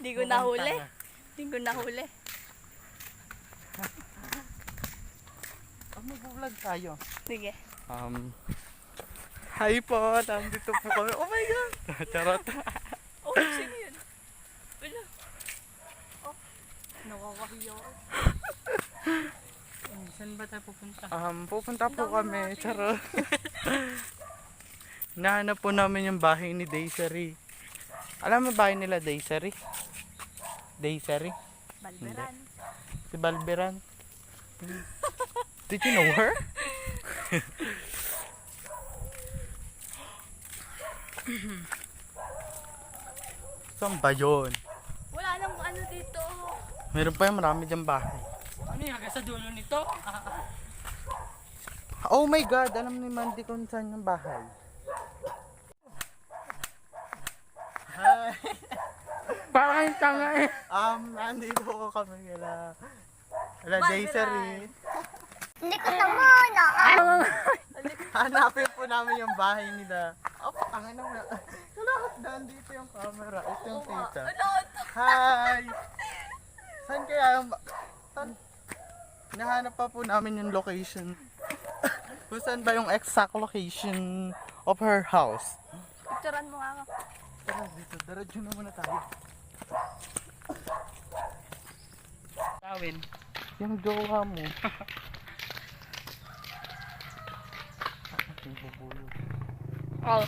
Hindi ko nahuli. Hindi ko nahuli. Mag-vlog tayo. Sige. Hi po, nandito po kami. Oh my God! Charot. Oh, sino yun? Wala. Oh, nakakahiya. Saan ba tayo pupunta? Pupunta po kami. Charot. Nahanap po namin yung bahay ni Daisy. Alam mo bahay nila Daisy? Daisy? Balberan. Si Balberan. Did you know her? Saan ba yun? Wala nang ano dito. Meron pa yung marami dyang bahay. Ano yung hanggang sa dulo nito? Oh my God! Alam ni Mandy kung saan yung bahay. Hi! Parang yung tanga eh. Nandito ko kami nila. Daisy. Hindi ko naman. Hanapin po namin yung bahay nila. Oh, ang ano na. Lahat nandito yung camera. Ito yung tita. Hi! Saan kaya yung... Nahanap pa po namin yung location. Kung saan ba yung exact location of her house? Picturean mo nga ako. Tara dito, diretso na muna tayo. Tawin. Yung jowa mo. Oh.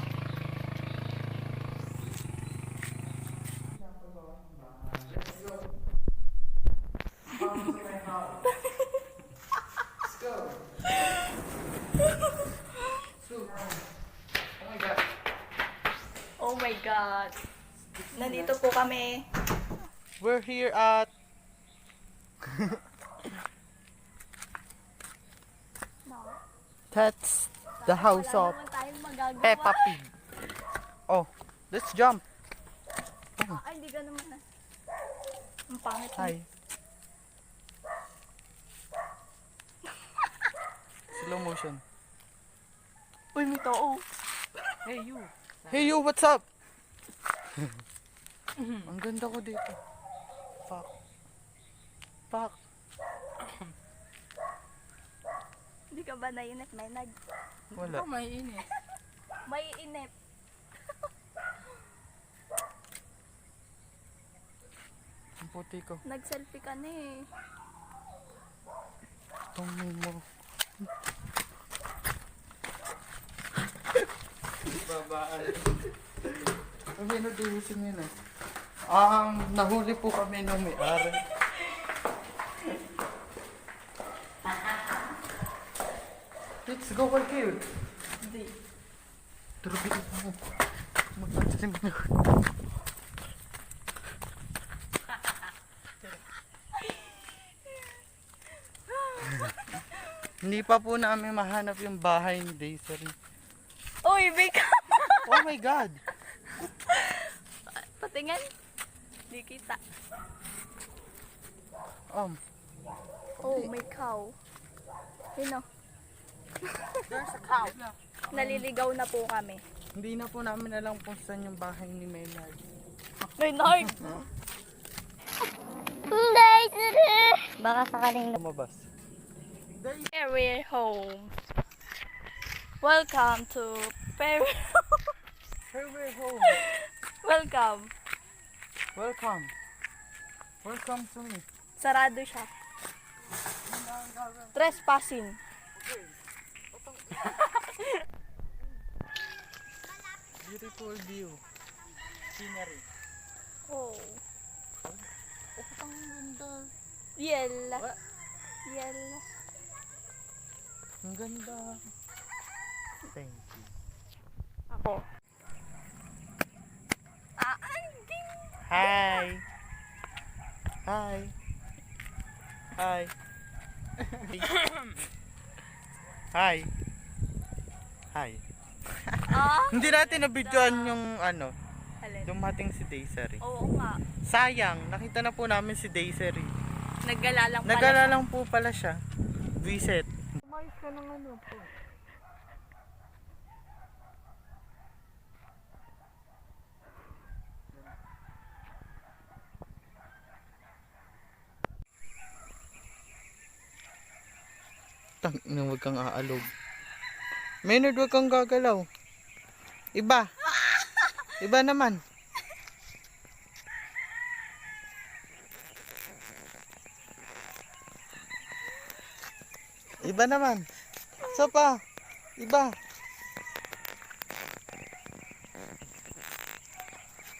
Oh my God. Nandito po kami. We're here at... That's the house of Wala naman tayong magagawa. Peppa Pig. Oh, let's jump. Ay, hindi ka naman na. Ang pangit. Hi. Slow motion. Uy, may tao. Hey you. Hey you, what's up? Ang ganda ko dito. Fuck. Fuck. Hindi ka ba nainip? Wala. Ito may init. May inip. Ang puti ko. Nag-selfie ka na eh. Tungin mo. Babaan. Ang hinudusin yun eh. Nahuli po kami ng may-ari. Let's go for cute. Hindi. Turbitin mo. Magpapsalim mo. Hindi pa po namin mahanap yung bahay ni Daisy. Uy, bika! Oh my God! Patingin. Hindi kita. Oh, may cow. Yun o. There's a cow. Naliligaw na po kami. Hindi na po namin alam kung saan yung bahay ni Maynard. Maynard! Baka sakaling Lumabas. Perry home. Welcome to Perry. Here we're home. Welcome. Welcome. Welcome to me. Sarado siya. Trespassing. Beautiful view. Scenery. Oh. Ang ganda. Yel. What? Yel. Ang ganda. Thank you. Ako. Ay, ding. Hi. Hi. Hi. Hi. Hi. Hindi natin nabidyoan yung Alin? dumating si Daisy. Oo nga. Sayang, nakita na po namin si Daisy. Naggala lang pala. Nagala lang po pala siya. Visit. Umayos ka ng ano po. Tang, huwag kang aalog. Maynard, huwag kang gagalaw. Iba. Iba naman. Iba naman. Isa pa. Iba.